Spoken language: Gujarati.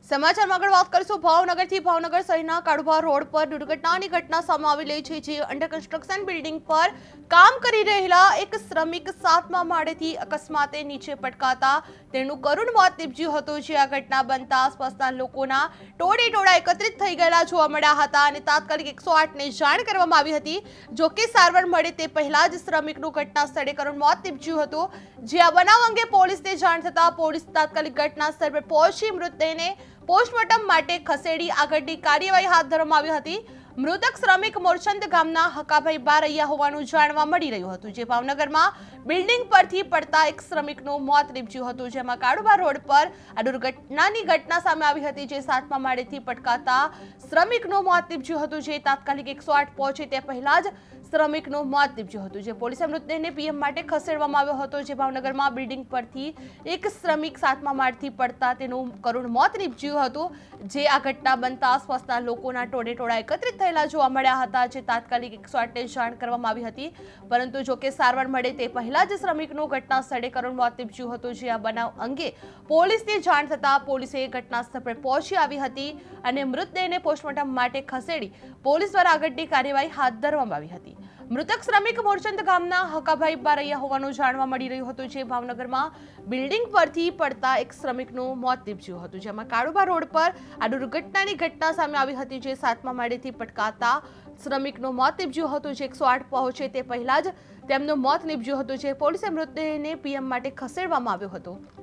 સમાચારમાં આગળ વાત કરીશું ભાવનગરથી ભાવનગર શહેરના કાળુભા રોડ પર દુર્ઘટનાની ઘટના સામે આવી રહી છે જે અંડર કન્સ્ટ્રક્શન બિલ્ડિંગ પર કામ કરી રહેલા એક શ્રમિક 7મા માળેથી અકસ્માતે નીચે પટકાતા તેનું કરુણ મોત નીપજ્યું હતું જે આ ઘટના બનતા આસપાસના લોકોના ટોળે એકત્રિત થઈ ગયેલા જોવા મળ્યા હતા અને તાત્કાલિક 108ને જાણ કરવામાં આવી હતી જો કે સારવાર મળે તે પહેલા જ શ્રમિકનું ઘટના સ્થળે કરુણ મોત નીપજ્યું હતું જે આ બનાવ અંગે પોલીસને જાણ થતા પોલીસ તાત્કાલિક ઘટના સ્થળ પર પહોંચી મૃતદેહને પોસ્ટમોર્ટમ માટે ખસેડી આગળની કાર્યવાહી હાથ ધરવામાં આવી હતી મૃતક શ્રમિક મોરચંદ ગામના હકાભાઈ બારૈયા હોવાનું જાણવા મળી રહ્યું હતું જે ભાવનગરમાં બિલ્ડિંગ પરથી પડતા એક શ્રમિકનું મોત નીપજ્યું હતું જેમાં કાળુભા રોડ પર આ દુર્ઘટનાની ઘટના સામે આવી હતી જે 7મા માળેથી પટકાતા શ્રમિકનું મોત નીપજ્યું હતું જે તાત્કાલિક 108 પહોંચે તે પહેલા જ શ્રમિકનું મોત નીપજ્યું હતું જે પોલીસે મૃતદેહને પીએમ માટે ખસેડવામાં આવ્યો હતો જે ભાવનગરમાં બિલ્ડિંગ પરથી એક શ્રમિક 7મા માળથી પડતા તેનું કરુણ મોત નીપજ્યું હતું જે આ ઘટના બનતા આસપાસના લોકોના ટોળે એકત્રિત થયેલા જોવા મળ્યા હતા જે તાત્કાલિક 108ને જાણ કરવામાં આવી હતી પરંતુ જો કે સારવાર મળે તે પહેલા જ શ્રમિકનું ઘટના સ્થળે કરુણ મોત નીપજ્યું હતું જે આ બનાવ અંગે પોલીસને જાણ થતા પોલીસે ઘટના સ્થળ પર પહોંચી આવી હતી અને મૃતદેહને પોસ્ટમોર્ટમ માટે ખસેડી પોલીસ દ્વારા આગળની કાર્યવાહી હાથ ધરવામાં આવી હતી મૃતક શ્રમિક મોરચંદ ગામના હકાભાઈ બારૈયા હોવાનું જાણવા મળી રહ્યું હતું જે ભાવનગરમાં બિલ્ડિંગ પરથી પડતા એક શ્રમિકનું મોત નીપજ્યું હતું જેમાં કાળુભા રોડ પર આ દુર્ઘટનાની ઘટના સામે આવી હતી જે 7મા માળેથી પટકાતા શ્રમિકનું મોત નીપજ્યું હતું જે 108 પહોંચે તે પહેલા જ તેમનું મોત નીપજ્યું હતું જે પોલીસે મૃતદેહને પીએમ માટે ખસેડવામાં આવ્યો હતો